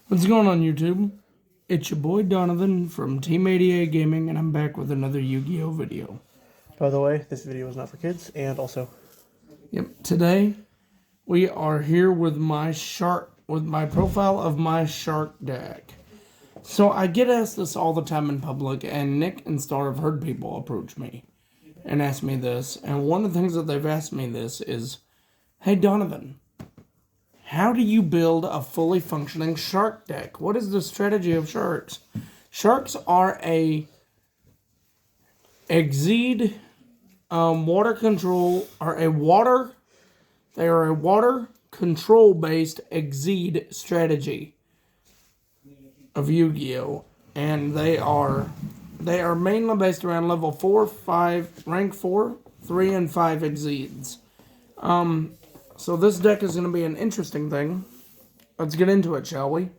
What's going on, YouTube? It's your boy Donovan from Team A.D.A Gaming, and I'm back with another Yu-Gi-Oh video. By the way, this video is not for kids, and also... Yep, today we are here with my profile of my shark deck. So I get asked this all the time in public, and Nick and Star have heard people approach me and ask me this. And one of the things that they've asked me this is, hey Donovan, how do you build a fully functioning shark deck? What is the strategy of sharks? Sharks are a Exceed water control, they are a water control based Exceed strategy of Yu-Gi-Oh! And they are mainly based around level 4, 5, rank 4, 3, and 5 Exceeds. So this deck is going to be an interesting thing. Let's get into it, shall we?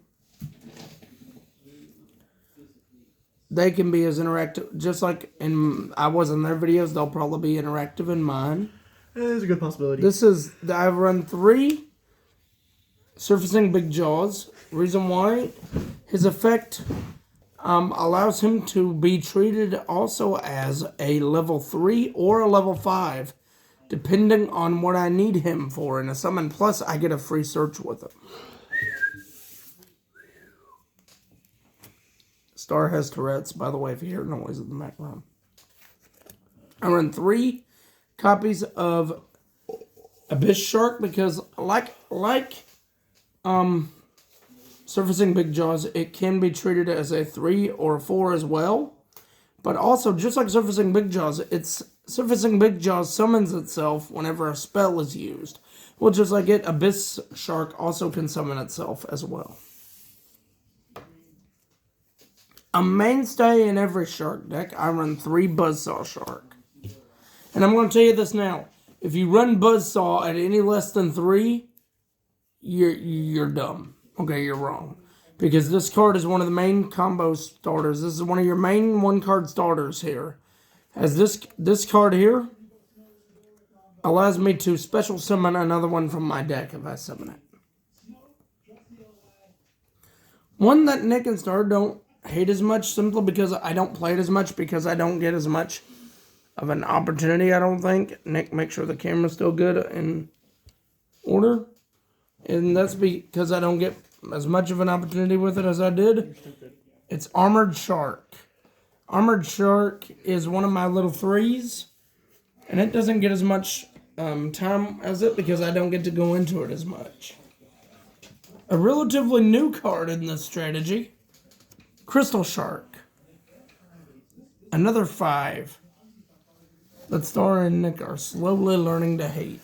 They can be as interactive, just like I was in their videos, they'll probably be interactive in mine. There's a good possibility. I've run 3 Surfacing Big Jaws. Reason why, his effect allows him to be treated also as a level 3 or a level 5. Depending on what I need him for in a summon. Plus, I get a free search with him. Star has Tourette's, by the way, if you hear noise in the background. I run 3 copies of Abyss Shark because, like Surfacing Big Jaws, it can be treated as a 3 or a 4 as well. But also, just like Surfacing Big Jaws, Surfacing Big Jaws summons itself whenever a spell is used. Well, just like it, Abyss Shark also can summon itself as well. A mainstay in every shark deck, I run 3 Buzzsaw Shark. And I'm going to tell you this now. If you run Buzzsaw at any less than 3, you're dumb. Okay, you're wrong. Because this card is one of the main combo starters. This is one of your main 1-card starters here. As this card here allows me to special summon another one from my deck if I summon it. One that Nick and Star don't hate as much simply because I don't play it as much because I don't get as much of an opportunity, I don't think. Nick, make sure the camera's still good in order. And that's because I don't get as much of an opportunity with it as I did. It's Armored Shark. Armored Shark is one of my little 3s, and it doesn't get as much time as it because I don't get to go into it as much. A relatively new card in this strategy, Crystal Shark. Another 5 that Star and Nick are slowly learning to hate.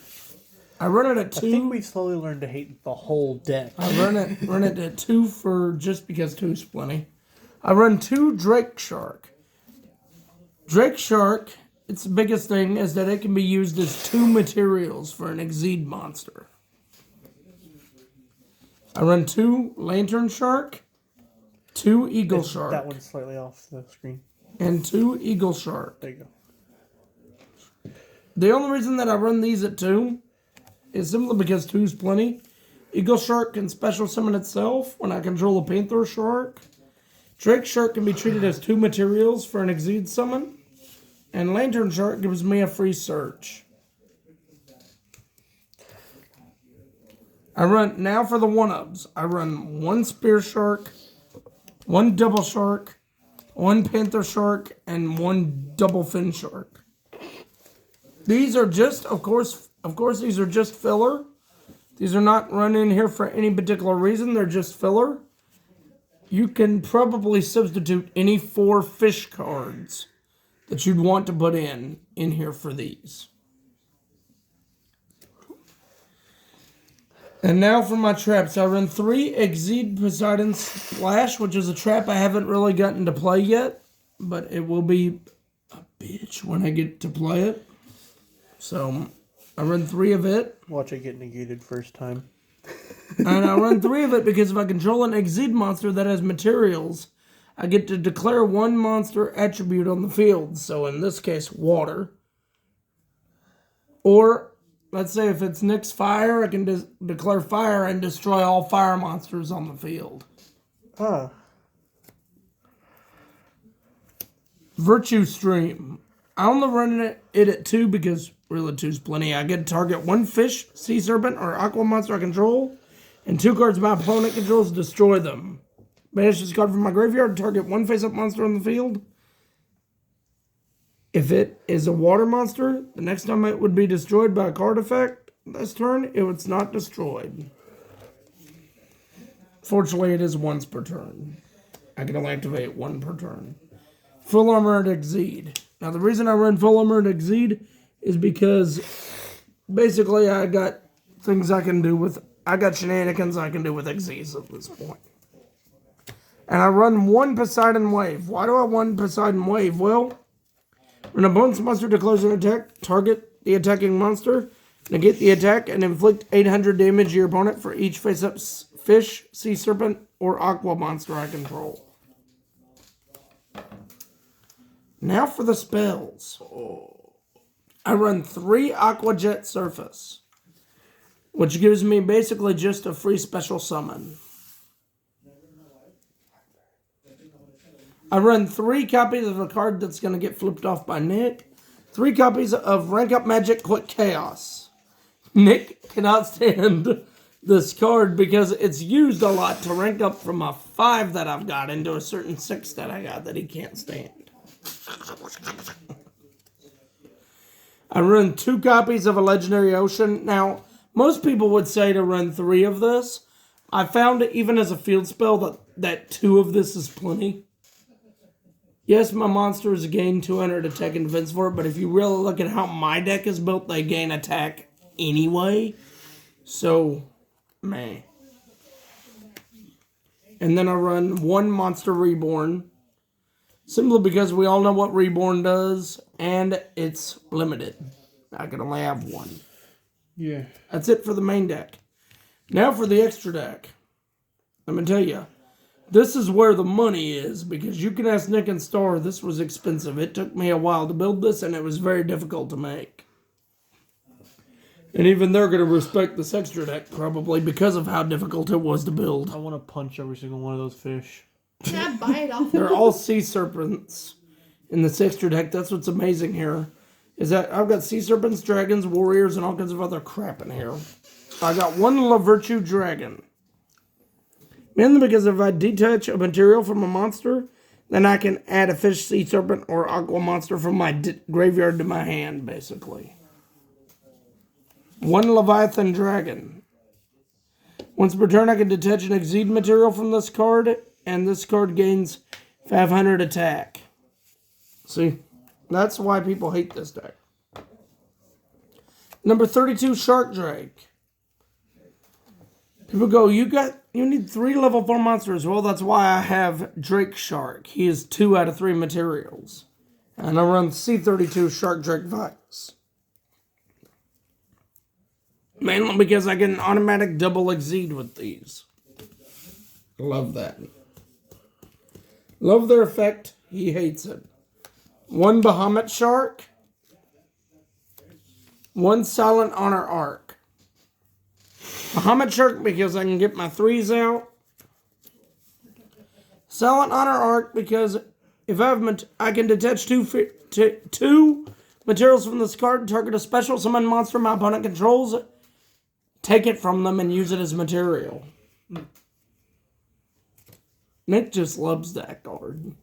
I run it at 2. I think we've slowly learned to hate the whole deck. I run it at 2 for just because 2 is plenty. I run 2 Drake Shark. Drake Shark, its biggest thing is that it can be used as 2 materials for an Exceed monster. I run 2 Lantern Shark, 2 Eagle Shark. That one's slightly off the screen. And 2 Eagle Shark. There you go. The only reason that I run these at 2 is simply because 2 is plenty. Eagle Shark can special summon itself when I control a Panther Shark. Drake Shark can be treated as 2 materials for an Exceed summon. And Lantern Shark gives me a free search. Now for the 1-ups. I run 1 Spear Shark, 1 Double Shark, 1 Panther Shark, and 1 Double Fin Shark. These are just, of course, these are just filler. These are not run in here for any particular reason. They're just filler. You can probably substitute any 4 fish cards that you'd want to put in here for these. And now for my traps. I run 3 Exceed Poseidon Splash, which is a trap I haven't really gotten to play yet, but it will be a bitch when I get to play it. So I run 3 of it. Watch it get negated first time. And I run 3 of it because if I control an Exceed monster that has materials, I get to declare 1 monster attribute on the field. So in this case, water. Or, let's say if it's Nick's fire, I can declare fire and destroy all fire monsters on the field. Ah. Virtue Stream. I only run it at 2 because really 2's plenty. I get to target 1 fish, sea serpent, or aqua monster I control, and 2 cards my opponent controls to destroy them. Banish this card from my graveyard, target 1 face-up monster on the field. If it is a water monster, the next time it would be destroyed by a card effect this turn, it was not destroyed. Fortunately, it is once per turn. I can only activate 1 per turn. Full Armored Exceed. Now, the reason I run Full Armored Exceed is because basically I got things I can do with... I got shenanigans I can do with Exceeds at this point. And I run 1 Poseidon Wave. Why do I run Poseidon Wave? Well, when an opponent's monster declares an attack, target the attacking monster, negate the attack, and inflict 800 damage to your opponent for each face-up fish, sea serpent, or aqua monster I control. Now for the spells. I run 3 Aqua Jet Surface, which gives me basically just a free special summon. I run 3 copies of a card that's going to get flipped off by Nick. 3 copies of Rank Up Magic Quick Chaos. Nick cannot stand this card because it's used a lot to rank up from a 5 that I've got into a certain 6 that I got that he can't stand. I run 2 copies of a Legendary Ocean. Now, most people would say to run 3 of this. I found even as a field spell that 2 of this is plenty. Yes, my monsters gain 200 attack and defense for it, but if you really look at how my deck is built, they gain attack anyway. So, meh. And then I run 1 Monster Reborn. Simply because we all know what Reborn does, and it's limited. I can only have 1. Yeah. That's it for the main deck. Now for the extra deck. Let me tell you, this is where the money is, because you can ask Nick and Star, this was expensive. It took me a while to build this, and it was very difficult to make. And even they're going to respect this extra deck, probably, because of how difficult it was to build. I want to punch every single one of those fish. Can I buy it off? They're all sea serpents in this extra deck. That's what's amazing here. Is that I've got sea serpents, dragons, warriors, and all kinds of other crap in here. I got 1 La Virtue Dragon. Mainly because if I detach a material from a monster, then I can add a fish, sea serpent, or aqua monster from my graveyard to my hand, basically. 1 Leviathan Dragon. Once per turn, I can detach an Exceed material from this card, and this card gains 500 attack. See? That's why people hate this deck. Number 32, Shark Drake. People go, you need 3 level 4 monsters. Well, that's why I have Drake Shark. He is 2 out of 3 materials. And I run C32 Shark Drake Vice. Mainly because I get an automatic double Exceed with these. Love that. Love their effect. He hates it. 1 Bahamut Shark. 1 Silent Honor Arc. Bahamut Shark because I can get my 3s out. Silent Honor Arc because if I can detach 2 materials from this card, target a special summon monster my opponent controls, take it from them, and use it as material. Nick just loves that card.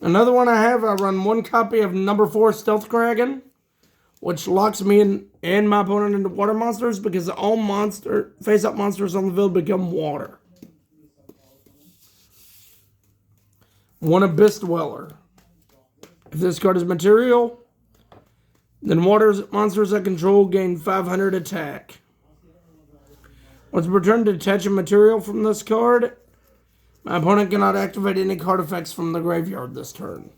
Another one I run 1 copy of number 4 Stealth Dragon, which locks me and my opponent into water monsters because all face-up monsters on the field become water. 1 Abyss Dweller. If this card is material, then water monsters I control gain 500 attack. Once per turn to detach a material from this card, my opponent cannot activate any card effects from the graveyard this turn.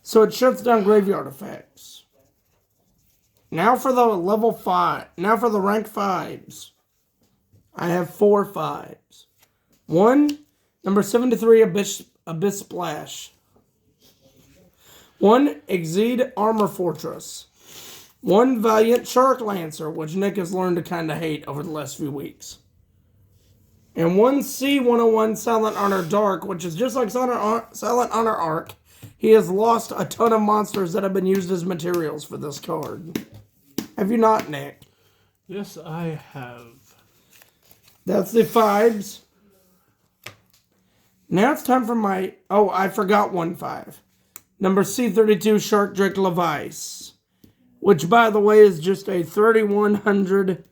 So it shuts down graveyard effects. Now for the level 5. Now for the rank 5s. I have 4 5s. 1, number 73, Abyss Splash. 1, Exceed Armor Fortress. 1, Valiant Shark Lancer, which Nick has learned to kind of hate over the last few weeks. and one C101 Silent Honor Dark, which is just like Silent Honor Arc. He has lost a ton of monsters that have been used as materials for this card. Have you not, Nick? Yes, I have. That's the 5s. Now it's time for my... Oh, I forgot 1/5. Number C32 Shark Drake Levice. Which, by the way, is just a 3100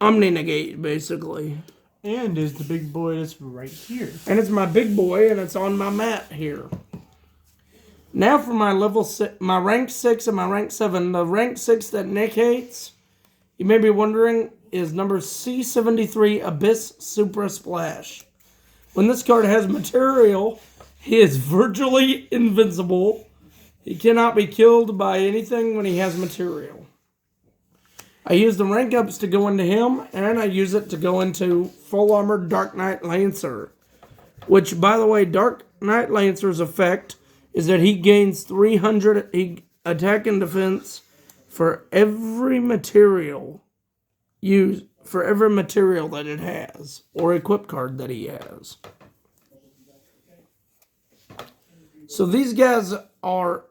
Omni-Negate, basically. And is the big boy that's right here. And it's my big boy, and it's on my mat here. Now for my my rank 6 and my rank 7. The rank 6 that Nick hates, you may be wondering, is number C73 Abyss Supra Splash. When this card has material, he is virtually invincible. He cannot be killed by anything when he has material. I use the rank ups to go into him, and I use it to go into full armored Dark Knight Lancer. Which, by the way, Dark Knight Lancer's effect is that he gains 300 attack and defense for every material that it has, or equip card that he has. So these guys are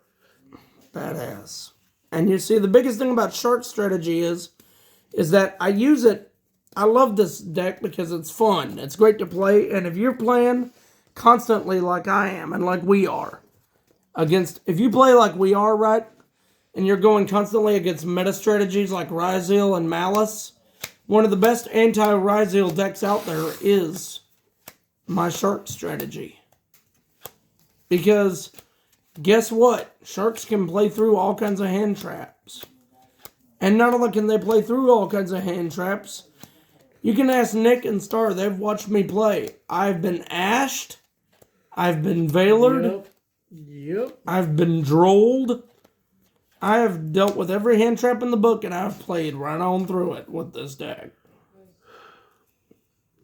badass. And you see, the biggest thing about Shark Strategy is that I use it. I love this deck because it's fun. It's great to play. And if you're playing constantly like I am and like we are, if you play like we are, right, and you're going constantly against meta strategies like Ryzeal and Malice, one of the best anti-Ryzeal decks out there is my Shark Strategy. Because... guess what? Sharks can play through all kinds of hand traps. And not only can they play through all kinds of hand traps, you can ask Nick and Star. They've watched me play. I've been ashed. I've been veilered. Yep. I've been drolled. I have dealt with every hand trap in the book, and I've played right on through it with this deck.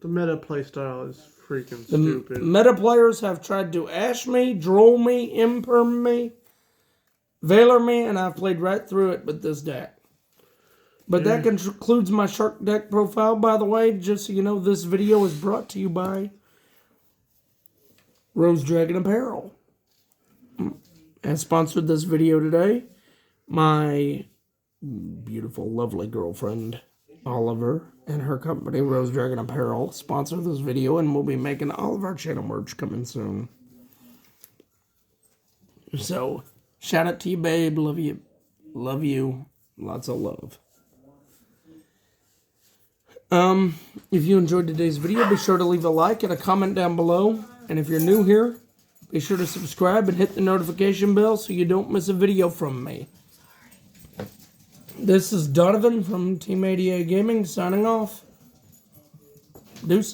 The meta playstyle is freaking stupid. Meta players have tried to ash me, droll me, imperm me, veiler me, and I've played right through it with this deck. But that concludes my Shark deck profile, by the way. Just so you know, this video is brought to you by Rose Dragon Apparel. Has sponsored this video today. My beautiful, lovely girlfriend, Oliver, and her company, Rose Dragon Apparel, sponsor this video, and we'll be making all of our channel merch coming soon. So, shout out to you, babe. Love you. Love you. Lots of love. If you enjoyed today's video, be sure to leave a like and a comment down below. And if you're new here, be sure to subscribe and hit the notification bell so you don't miss a video from me. This is Donovan from Team A.D.A Gaming signing off. Deuces.